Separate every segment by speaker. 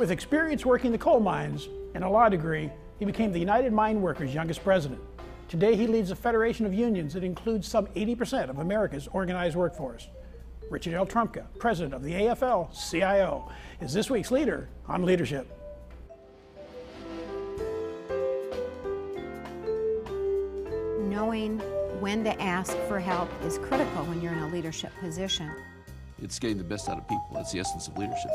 Speaker 1: With experience working the coal mines and a law degree, he became the United Mine Workers' youngest president. Today he leads a federation of unions that includes some 80% of America's organized workforce. Richard L. Trumka, president of the AFL-CIO, is this week's leader on leadership.
Speaker 2: Knowing when to ask for help is critical when you're in a leadership position.
Speaker 3: It's getting the best out of people. That's the essence of leadership.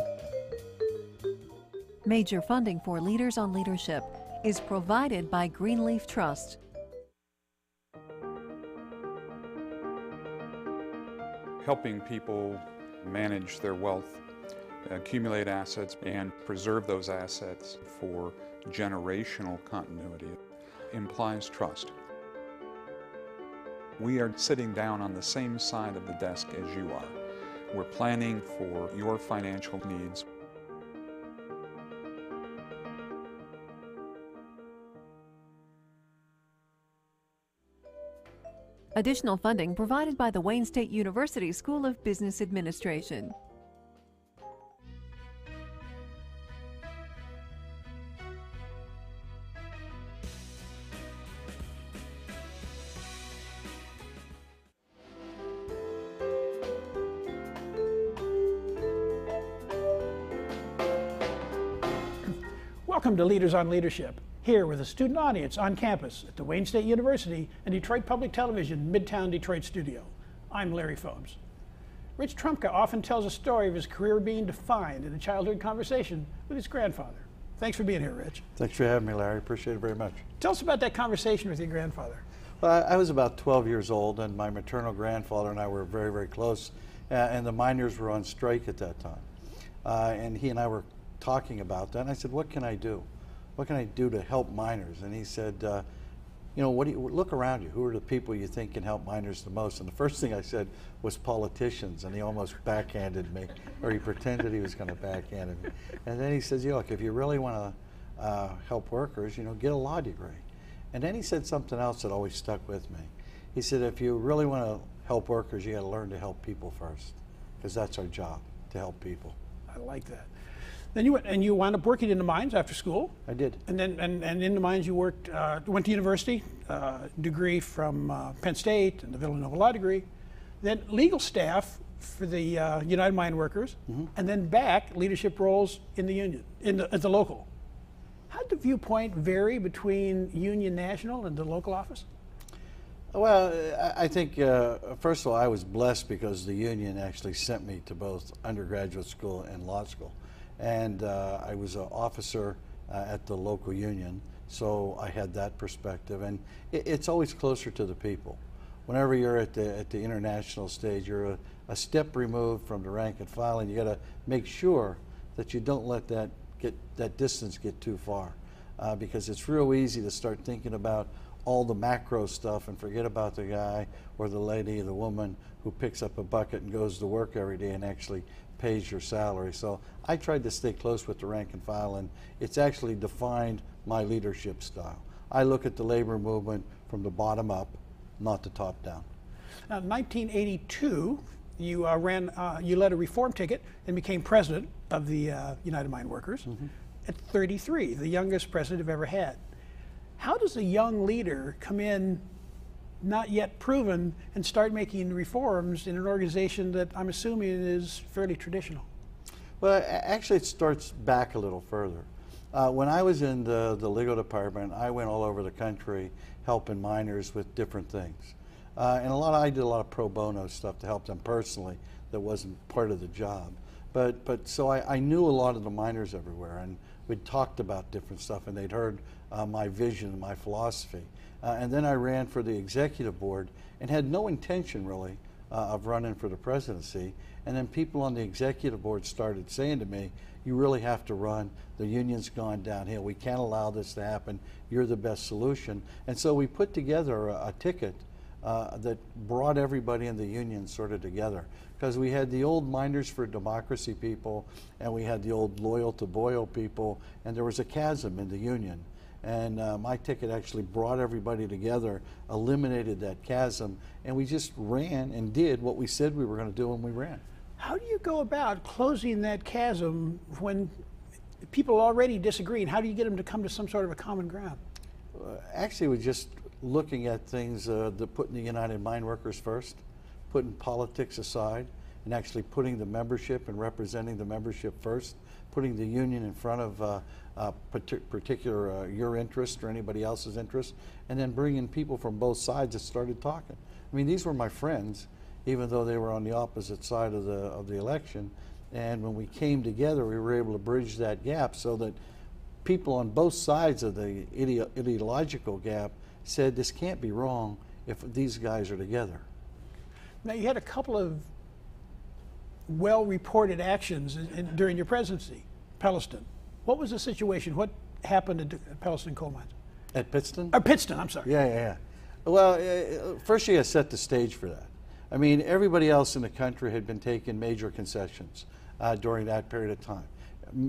Speaker 4: Major funding for Leaders on Leadership is provided by Greenleaf Trust.
Speaker 5: Helping people manage their wealth, accumulate assets, and preserve those assets for generational continuity implies trust. We are sitting down on the same side of the desk as you are. We're planning for your financial needs.
Speaker 4: Additional funding provided by the Wayne State University School of Business Administration.
Speaker 1: Welcome to Leaders on Leadership, here with a student audience on campus at the Wayne State University and Detroit Public Television Midtown Detroit studio. I'm Larry Fobes. Rich Trumka often tells a story of his career being defined in a childhood conversation with his grandfather. Thanks for being here, Rich.
Speaker 6: Thanks for having me, Larry. Appreciate it very much.
Speaker 1: Tell us about that conversation with your grandfather.
Speaker 6: Well, I was about 12 years old, and my maternal grandfather and I were very, very close, and the miners were on strike at that time. And he and I were talking about that, and I said, what can I do? What can I do to help miners? And he said, you know, look around you. Who are the people you think can help miners the most? And the first thing I said was politicians, and he almost backhanded me, or he pretended he was going to backhand me. And then he says, you know, look, if you really want to help workers, you know, get a law degree. And then he said something else that always stuck with me. He said, if you really want to help workers, you got to learn to help people first, because that's our job, to help people.
Speaker 1: I like that. Then you wound up working in the mines after school.
Speaker 6: I did.
Speaker 1: And then and in the mines you worked, went to university, degree from Penn State and the Villanova Law degree, then legal staff for the United Mine Workers, and then back leadership roles in the union, at the local. How did the viewpoint vary between union national and the local office?
Speaker 6: Well, I think, first of all, I was blessed because the union actually sent me to both undergraduate school and law school. And I was an officer at the local union, so I had that perspective. And it's always closer to the people. Whenever you're at the international stage, you're a step removed from the rank and file, and you got to make sure that you don't let that distance get too far, because it's real easy to start thinking about all the macro stuff and forget about the guy or the lady or the woman who picks up a bucket and goes to work every day and actually pays your salary. So I tried to stay close with the rank and file, and it's actually defined my leadership style. I look at the labor movement from the bottom up, not the top down.
Speaker 1: Now, in 1982, you led a reform ticket and became president of the United Mine Workers at 33, the youngest president I've ever had. How does a young leader come in, not yet proven, and start making reforms in an organization that I'm assuming is fairly traditional?
Speaker 6: Well, actually it starts back a little further. When I was in the legal department, I went all over the country helping miners with different things. And I did a lot of pro bono stuff to help them personally that wasn't part of the job. So I knew a lot of the miners everywhere, and we'd talked about different stuff, and they'd heard my vision and my philosophy. And then I ran for the executive board and had no intention really of running for the presidency. And then people on the executive board started saying to me, you really have to run. The union's gone downhill. We can't allow this to happen. You're the best solution. And so we put together a ticket that brought everybody in the union sort of together. Because we had the old Miners for Democracy people, and we had the old Loyal to Boyle people, and there was a chasm in the union. And my ticket actually brought everybody together, eliminated that chasm, and we just ran and did what we said we were going to do when we ran.
Speaker 1: How do you go about closing that chasm when people already disagreeing. How do you get them to come to some sort of a common ground?
Speaker 6: Actually, we're just looking at things, putting the United Mine Workers first, putting politics aside, and actually putting the membership and representing the membership first, putting the union in front of particular your interest or anybody else's interest, and then bringing people from both sides that started talking. I mean, these were my friends, even though they were on the opposite side of the election. And when we came together, we were able to bridge that gap so that people on both sides of the ideological gap said this can't be wrong if these guys are together.
Speaker 1: Now, you had a couple of well-reported actions during your presidency. Pittston. What was the situation? What happened at Pittston coal mines?
Speaker 6: At Pittston?
Speaker 1: Pittston, I'm sorry.
Speaker 6: Yeah. Well, first you got to set the stage for that. I mean, everybody else in the country had been taking major concessions during that period of time.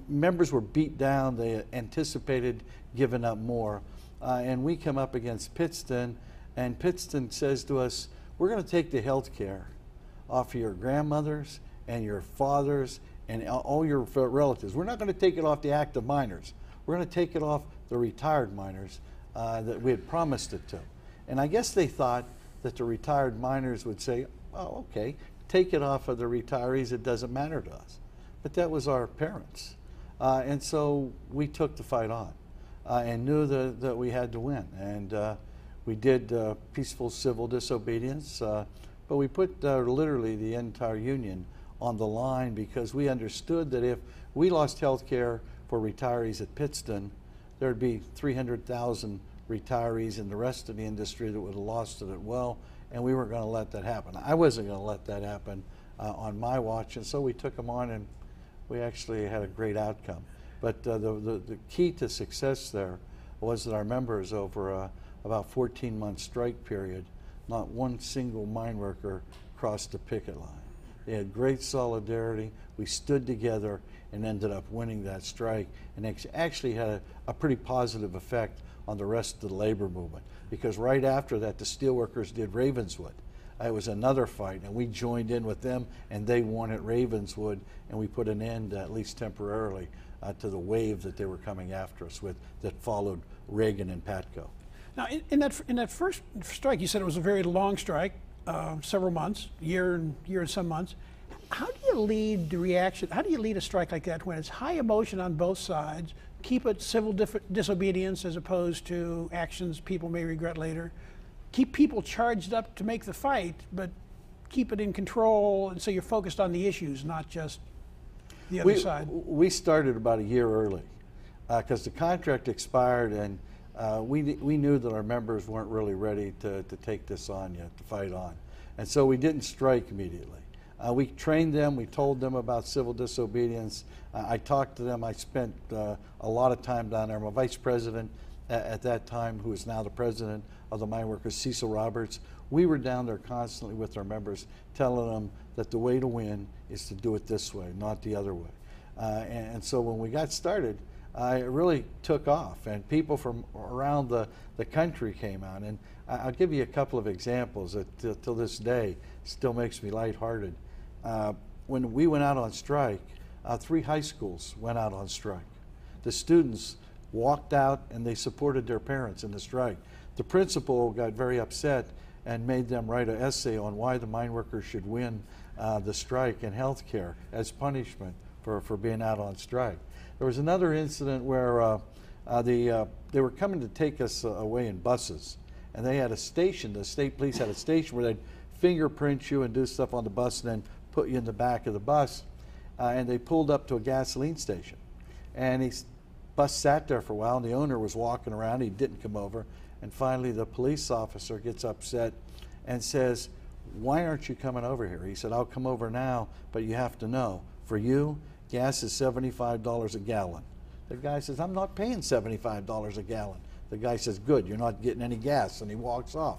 Speaker 6: Members were beat down. They anticipated giving up more. And we come up against Pittston, and Pittston says to us, we're going to take the health care off of your grandmothers and your fathers and all your relatives. We're not going to take it off the active miners. We're going to take it off the retired miners that we had promised it to. And I guess they thought that the retired miners would say, oh, okay, take it off of the retirees, it doesn't matter to us. But that was our parents. And so we took the fight on and knew that we had to win. And we did peaceful civil disobedience, but we put literally the entire union on the line because we understood that if we lost health care for retirees at Pittston, there'd be 300,000 retirees in the rest of the industry that would have lost it as well, and we weren't going to let that happen. I wasn't going to let that happen on my watch, and so we took them on, and we actually had a great outcome. But the key to success there was that our members, over about 14-month strike period, not one single mine worker crossed the picket line. They had great solidarity. We stood together and ended up winning that strike, and actually had a pretty positive effect on the rest of the labor movement, because right after that the steelworkers did Ravenswood. It was another fight, and we joined in with them, and they won at Ravenswood, and we put an end, at least temporarily, to the wave that they were coming after us with that followed Reagan and Patco.
Speaker 1: Now, in that first strike, you said it was a very long strike, several months, year and some months. How do you lead the reaction? How do you lead a strike like that when it's high emotion on both sides? Keep it civil disobedience as opposed to actions people may regret later. Keep people charged up to make the fight, but keep it in control, and so you're focused on the issues, not just the other side.
Speaker 6: We started about a year early because the contract expired, and we knew that our members weren't really ready to take this on yet, to fight on. And so we didn't strike immediately. We trained them, we told them about civil disobedience. I talked to them, I spent a lot of time down there. My vice president at that time, who is now the president of the mine workers, Cecil Roberts, we were down there constantly with our members, telling them that the way to win is to do it this way, not the other way. And so when we got started, it really took off, and people from around the country came out. And I'll give you a couple of examples that till this day still makes me lighthearted. When we went out on strike, 3 high schools went out on strike. The students walked out and they supported their parents in the strike. The principal got very upset and made them write an essay on why the mine workers should win the strike and health care as punishment for being out on strike. There was another incident where they were coming to take us away in buses, and they had a station, the state police had a station where they'd fingerprint you and do stuff on the bus and then put you in the back of the bus, and they pulled up to a gasoline station. And the bus sat there for a while, and the owner was walking around, he didn't come over, and finally the police officer gets upset and says, "Why aren't you coming over here?" He said, "I'll come over now, but you have to know, for you, gas is $75 a gallon." The guy says, "I'm not paying $75 a gallon." The guy says, "Good, you're not getting any gas," and he walks off.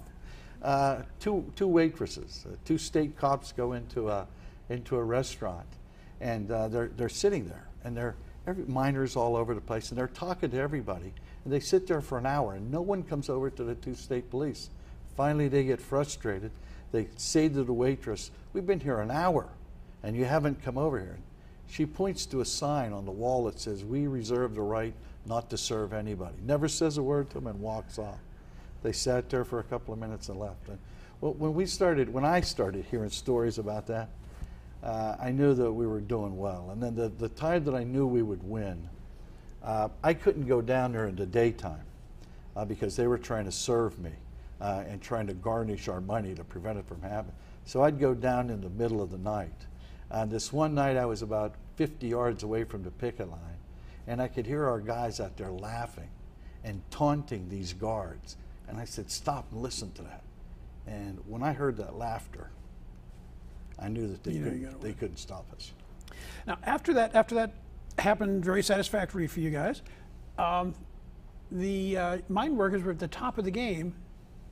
Speaker 6: Two waitresses, 2 state cops go into a restaurant, and they're sitting there, and they're miners all over the place, and they're talking to everybody, and they sit there for an hour, and no one comes over to the 2 state police. Finally, they get frustrated. They say to the waitress, "We've been here an hour, and you haven't come over here." She points to a sign on the wall that says, "We reserve the right not to serve anybody." Never says a word to them and walks off. They sat there for a couple of minutes and left. And well, when I started hearing stories about that, I knew that we were doing well. And then the time that I knew we would win, I couldn't go down there in the daytime because they were trying to serve me and trying to garnish our money to prevent it from happening. So I'd go down in the middle of the night. And this one night I was about 50 yards away from the picket line, and I could hear our guys out there laughing and taunting these guards. And I said, "Stop and listen to that." And when I heard that laughter, I knew that they couldn't stop us.
Speaker 1: Now, after that happened, very satisfactory for you guys. The mine workers were at the top of the game.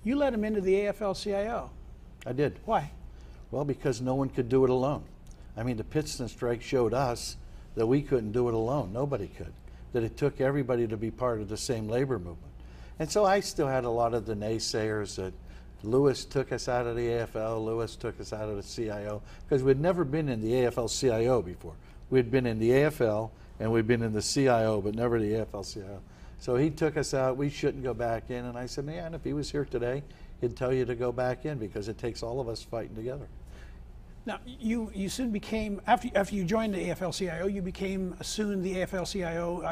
Speaker 1: You led them into the AFL-CIO.
Speaker 6: I did.
Speaker 1: Why?
Speaker 6: Well, because no one could do it alone. I mean, the Pittston strike showed us that we couldn't do it alone. Nobody could. That it took everybody to be part of the same labor movement. And so I still had a lot of the naysayers that Lewis took us out of the AFL, Lewis took us out of the CIO, because we'd never been in the AFL-CIO before. We'd been in the AFL and we'd been in the CIO, but never the AFL-CIO. So he took us out. We shouldn't go back in. And I said, "Man, if he was here today, he'd tell you to go back in, because it takes all of us fighting together."
Speaker 1: Now, you soon became, after you joined the AFL-CIO, you became soon the AFL-CIO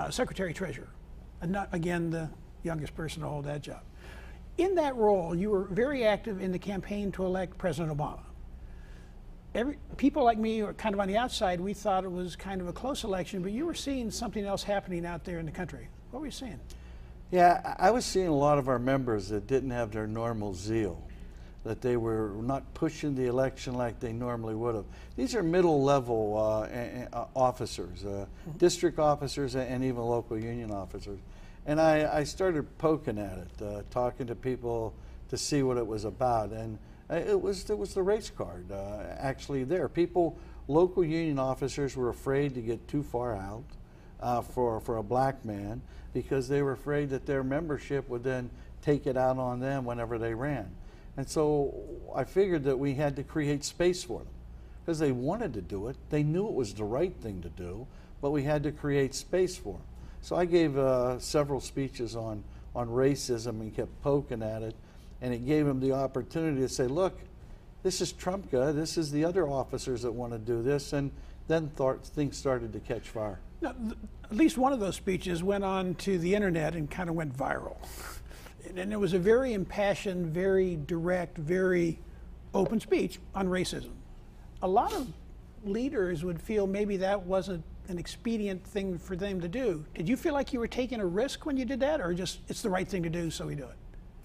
Speaker 1: Secretary-Treasurer, and not, again, the youngest person to hold that job. In that role, you were very active in the campaign to elect President Obama. People like me, who are kind of on the outside, we thought it was kind of a close election, but you were seeing something else happening out there in the country. What were you seeing?
Speaker 6: Yeah, I was seeing a lot of our members that didn't have their normal zeal, that they were not pushing the election like they normally would have. These are middle-level officers, district officers, and even local union officers. And I started poking at it, talking to people to see what it was about. And it was the race card actually there. Local union officers were afraid to get too far out for a black man, because they were afraid that their membership would then take it out on them whenever they ran. And so I figured that we had to create space for them, because they wanted to do it. They knew it was the right thing to do, but we had to create space for them. So I gave several speeches on racism and kept poking at it, and it gave them the opportunity to say, "Look, this is Trumka, this is the other officers that want to do this," and then things started to catch fire.
Speaker 1: Now, at least one of those speeches went on to the internet and kind of went viral. And it was a very impassioned, very direct, very open speech on racism. A lot of leaders would feel maybe that wasn't an expedient thing for them to do. Did you feel like you were taking a risk when you did that, or just it's the right thing to do, so we do it?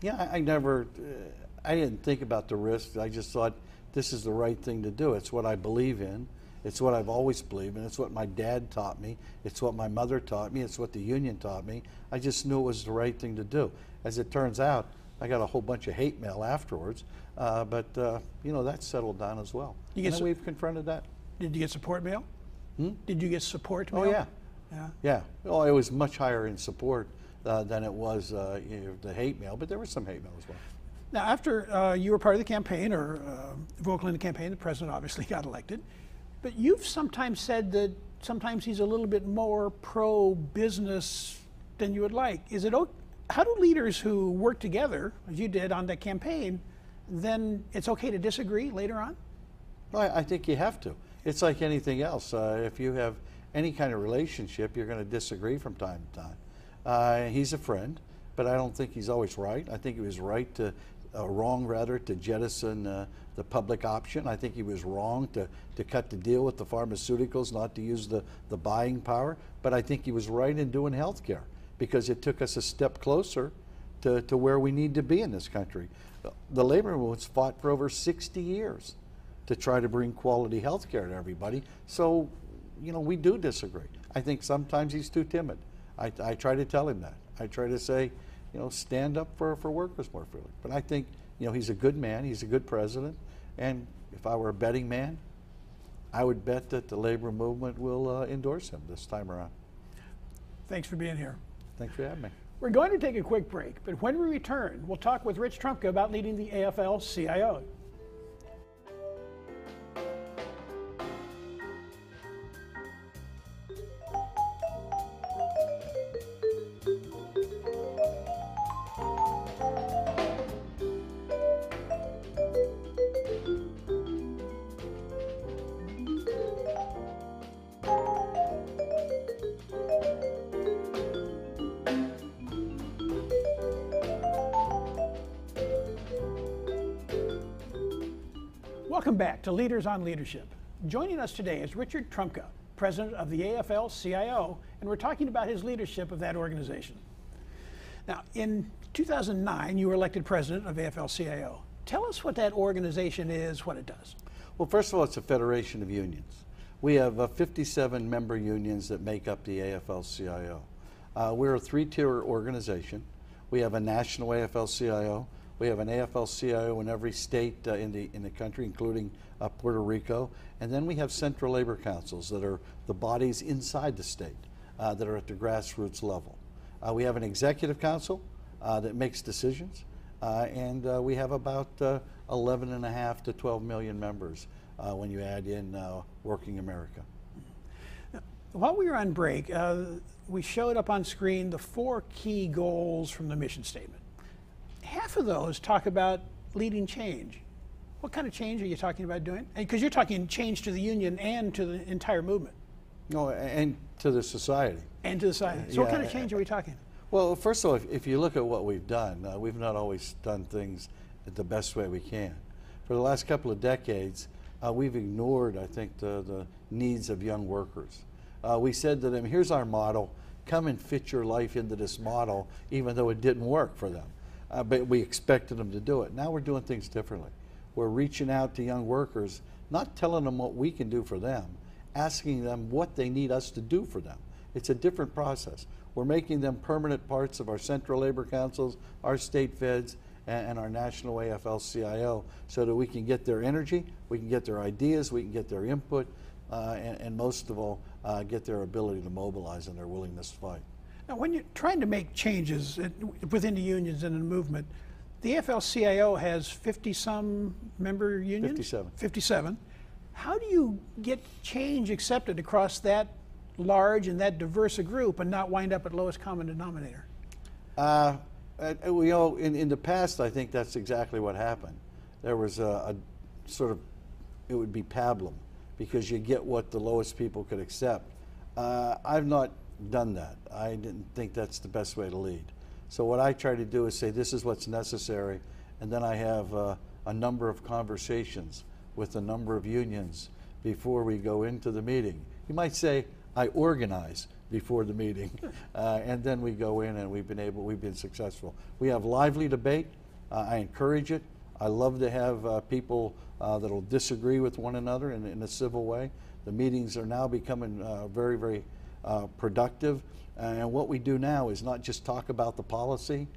Speaker 6: Yeah, I didn't think about the risk. I just thought this is the right thing to do. It's what I believe in. It's what I've always believed in. It's what my dad taught me. It's what my mother taught me. It's what the union taught me. I just knew it was the right thing to do. As it turns out, I got a whole bunch of hate mail afterwards, but you know, that's settled down as well. And then we've confronted that.
Speaker 1: Did you get support mail? Did you get support mail?
Speaker 6: Oh yeah. Yeah. Oh, it was much higher in support than it was the hate mail, but there was some hate mail as well.
Speaker 1: Now, after you were part of the campaign, or vocal in the campaign, the president obviously got elected. But you've sometimes said that sometimes he's a little bit more pro-business than you would like. Is it okay? How do leaders who work together, as you did on that campaign, then it's okay to disagree later on?
Speaker 6: Well, I think you have to. It's like anything else. If you have any kind of relationship, you're going to disagree from time to time. He's a friend, but I don't think he's always right. I think he was right to, wrong rather, to jettison the public option. I think he was wrong to cut the deal with the pharmaceuticals, not to use the buying power. But I think he was right in doing health care, because it took us a step closer to where we need to be in this country. The labor movement's fought for over 60 years to try to bring quality health care to everybody. So, you know, we do disagree. I think sometimes he's too timid. I try to tell him that. I try to say, you know, stand up for workers more freely. But I think, you know, he's a good man, he's a good president, and if I were a betting man, I would bet that the labor movement will endorse him this time around.
Speaker 1: Thanks for being here.
Speaker 6: Thanks for having me.
Speaker 1: We're going to take a quick break, but when we return, we'll talk with Rich Trumka about leading the AFL-CIO. Welcome back to Leaders on Leadership. Joining us today is Richard Trumka, president of the AFL-CIO, and we're talking about his leadership of that organization. Now, in 2009, you were elected president of AFL-CIO. Tell us what that organization is, what it does.
Speaker 6: Well, first of all, it's a federation of unions. We have 57 member unions that make up the AFL-CIO. We're a three-tier organization. We have a national AFL-CIO. We have an AFL-CIO in every state in the country, including Puerto Rico. And then we have central labor councils that are the bodies inside the state that are at the grassroots level. We have an executive council that makes decisions. And we have about 11.5 to 12 million members when you add in Working America.
Speaker 1: While we were on break, we showed up on screen the 4 key goals from the mission statement. Half of those talk about leading change. What kind of change are you talking about doing? Because you're talking change to the union and to the entire movement.
Speaker 6: No, and to the society.
Speaker 1: And to the society. So what kind of change are we talking?
Speaker 6: Well, first of all, if you look at what we've done, we've not always done things the best way we can. For the last couple of decades, we've ignored, I think, the needs of young workers. We said to them, here's our model, come and fit your life into this model, even though it didn't work for them. But we expected them to do it. Now we're doing things differently. We're reaching out to young workers, not telling them what we can do for them, asking them what they need us to do for them. It's a different process. We're making them permanent parts of our central labor councils, our state feds, and our national AFL-CIO so that we can get their energy, we can get their ideas, we can get their input, and most of all, get their ability to mobilize and their willingness to fight.
Speaker 1: Now, when you're trying to make changes within the unions and the movement, the AFL-CIO has 50-some member unions?
Speaker 6: 57.
Speaker 1: 57. How do you get change accepted across that large and that diverse a group and not wind up at lowest common denominator?
Speaker 6: In the past, I think that's exactly what happened. There was a sort of, it would be pablum, because you get what the lowest people could accept. I've not done that. I didn't think that's the best way to lead. So what I try to do is say this is what's necessary, and then I have a number of conversations with a number of unions before we go into the meeting. You might say I organize before the meeting, and then we go in and we've been successful. We have lively debate. I encourage it. I love to have people that'll disagree with one another in a civil way. The meetings are now becoming very, very productive. And what we do now is not just talk about the policy,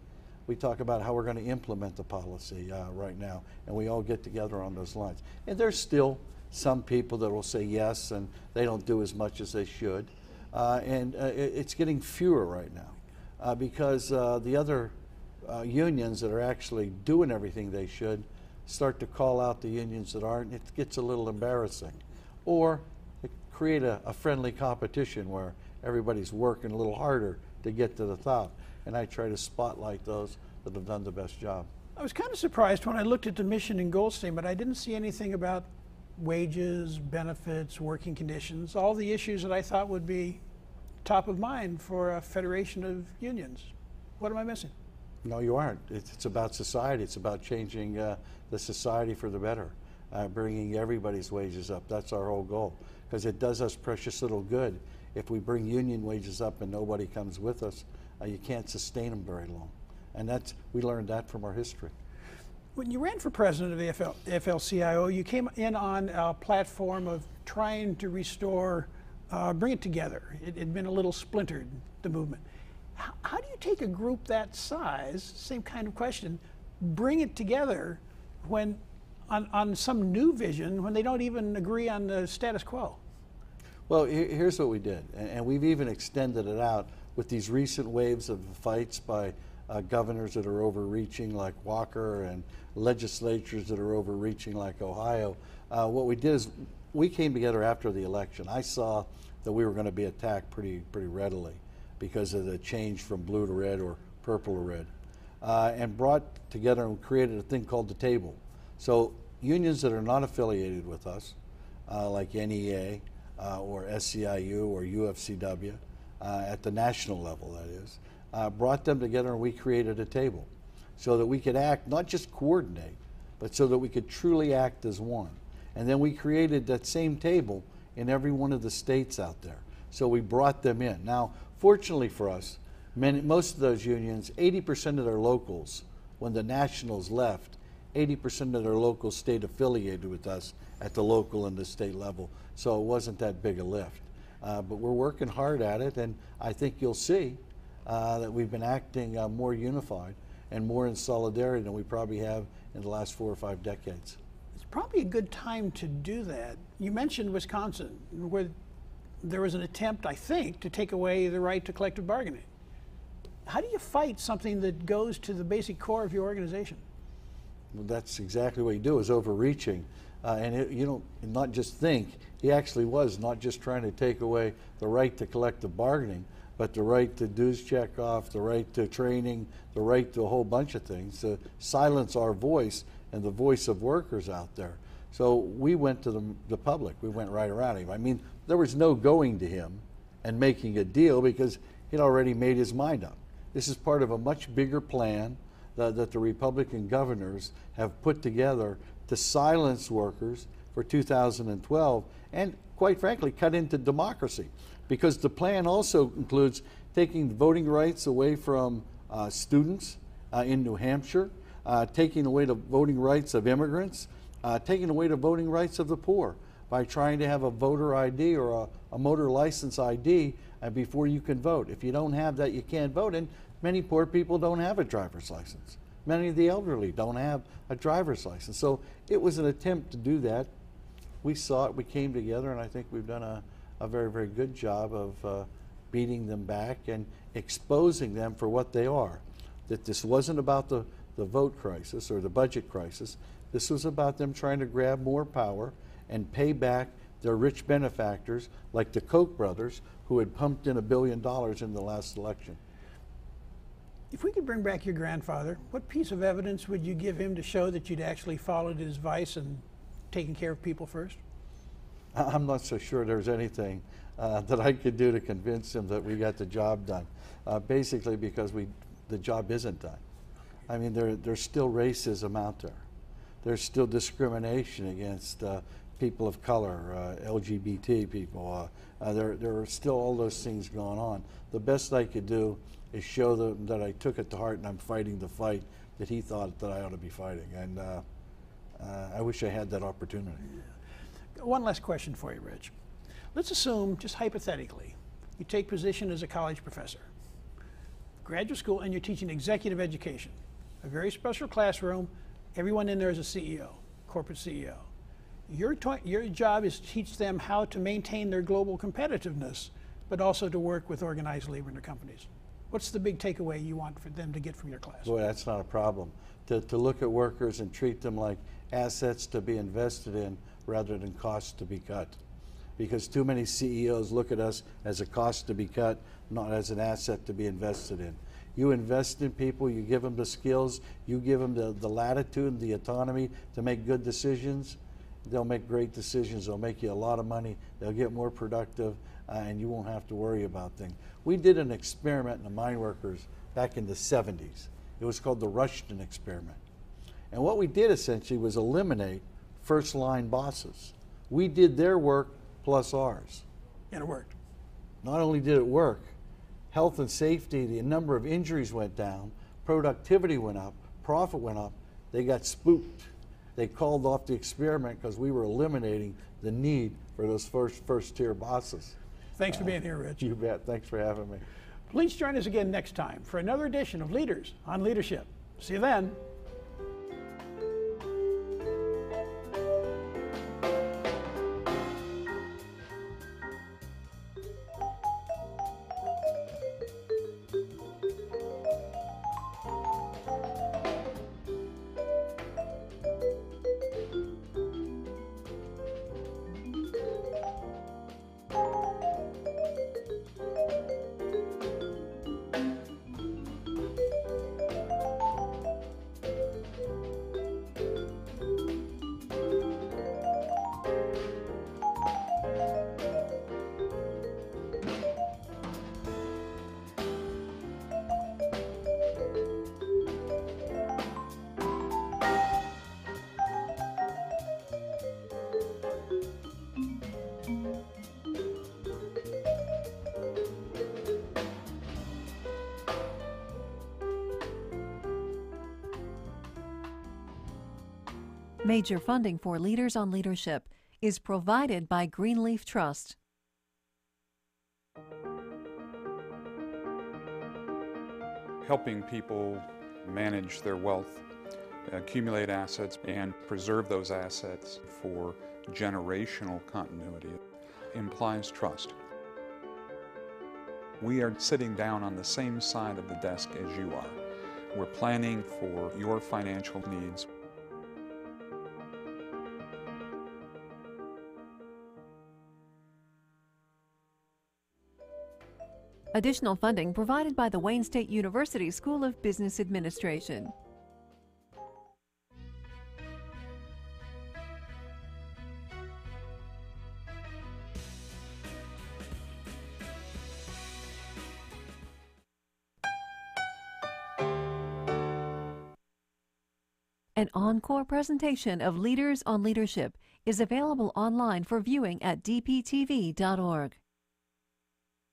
Speaker 6: we talk about how we're going to implement the policy right now, and we all get together on those lines. And there's still some people that will say yes, and they don't do as much as they should. It's getting fewer right now because the other unions that are actually doing everything they should start to call out the unions that aren't. It gets a little embarrassing. Or create a friendly competition where everybody's working a little harder to get to the top. And I try to spotlight those that have done the best job.
Speaker 1: I was kind of surprised when I looked at the mission and goal statement. I didn't see anything about wages, benefits, working conditions, all the issues that I thought would be top of mind for a federation of unions. What am I missing?
Speaker 6: No, you aren't. It's about society. It's about changing the society for the better, bringing everybody's wages up. That's our whole goal, because it does us precious little good. If we bring union wages up and nobody comes with us, you can't sustain them very long. And we learned that from our history.
Speaker 1: When you ran for president of the AFL-CIO, you came in on a platform of trying to restore, bring it together. It had been a little splintered, the movement. How do you take a group that size, same kind of question, bring it together when on some new vision when they don't even agree on the status quo?
Speaker 6: Well, here's what we did, and we've even extended it out with these recent waves of fights by governors that are overreaching like Walker and legislatures that are overreaching like Ohio. What we did is we came together after the election. I saw that we were going to be attacked pretty readily because of the change from blue to red or purple to red, and brought together and created a thing called the table. So unions that are not affiliated with us, like NEA or SCIU or UFCW, at the national level that is, brought them together and we created a table so that we could act, not just coordinate, but so that we could truly act as one. And then we created that same table in every one of the states out there. So we brought them in. Now, fortunately for us, most of those unions, 80% of their locals, when the nationals left, 80% of their locals stayed affiliated with us at the local and the state level. So it wasn't that big a lift. But we're working hard at it, and I think you'll see that we've been acting more unified and more in solidarity than we probably have in the last 4 or 5 decades.
Speaker 1: It's probably a good time to do that. You mentioned Wisconsin, where there was an attempt, I think, to take away the right to collective bargaining. How do you fight something that goes to the basic core of your organization?
Speaker 6: Well, that's exactly what you do, is overreaching. You don't not just think, he actually was not just trying to take away the right to collective bargaining, but the right to dues check off, the right to training, the right to a whole bunch of things, to silence our voice and the voice of workers out there. So we went to the public, we went right around him. I mean, there was no going to him and making a deal because he'd already made his mind up. This is part of a much bigger plan that the Republican governors have put together to silence workers for 2012 and, quite frankly, cut into democracy. Because the plan also includes taking voting rights away from students in New Hampshire, taking away the voting rights of immigrants, taking away the voting rights of the poor by trying to have a voter ID or a motor license ID before you can vote. If you don't have that, you can't vote. And many poor people don't have a driver's license. Many of the elderly don't have a driver's license. So it was an attempt to do that. We saw it, we came together, and I think we've done a very, very good job of beating them back and exposing them for what they are. That this wasn't about the vote crisis or the budget crisis. This was about them trying to grab more power and pay back their rich benefactors like the Koch brothers, who had pumped in $1 billion in the last election.
Speaker 1: If we could bring back your grandfather, what piece of evidence would you give him to show that you'd actually followed his advice and taken care of people first?
Speaker 6: I'm not so sure there's anything that I could do to convince him that we got the job done. Basically because the job isn't done. I mean, there's still racism out there. There's still discrimination against people of color, LGBT people. There are still all those things going on. The best I could do is show them that I took it to heart and I'm fighting the fight that he thought that I ought to be fighting. And I wish I had that opportunity.
Speaker 1: One last question for you, Rich. Let's assume, just hypothetically, you take position as a college professor, graduate school, and you're teaching executive education, a very special classroom. Everyone in there is a CEO, corporate CEO. Your job is to teach them how to maintain their global competitiveness, but also to work with organized labor in their companies. What's the big takeaway you want for them to get from your class?
Speaker 6: Boy, that's not a problem. To look at workers and treat them like assets to be invested in rather than costs to be cut. Because too many CEOs look at us as a cost to be cut, not as an asset to be invested in. You invest in people, you give them the skills, you give them the latitude, the autonomy to make good decisions, they'll make great decisions, they'll make you a lot of money, they'll get more productive, and you won't have to worry about things. We did an experiment in the mine workers back in the 70s. It was called the Rushton experiment. And what we did essentially was eliminate first line bosses. We did their work plus ours.
Speaker 1: And it worked.
Speaker 6: Not only did it work, health and safety, the number of injuries went down, productivity went up, profit went up. They got spooked. They called off the experiment because we were eliminating the need for those first tier bosses.
Speaker 1: Thanks for being here, Rich.
Speaker 6: You bet. Thanks for having me.
Speaker 1: Please join us again next time for another edition of Leaders on Leadership. See you then.
Speaker 4: Major funding for Leaders on Leadership is provided by Greenleaf Trust.
Speaker 5: Helping people manage their wealth, accumulate assets, and preserve those assets for generational continuity implies trust. We are sitting down on the same side of the desk as you are. We're planning for your financial needs.
Speaker 4: Additional funding provided by the Wayne State University School of Business Administration. An encore presentation of Leaders on Leadership is available online for viewing at dptv.org.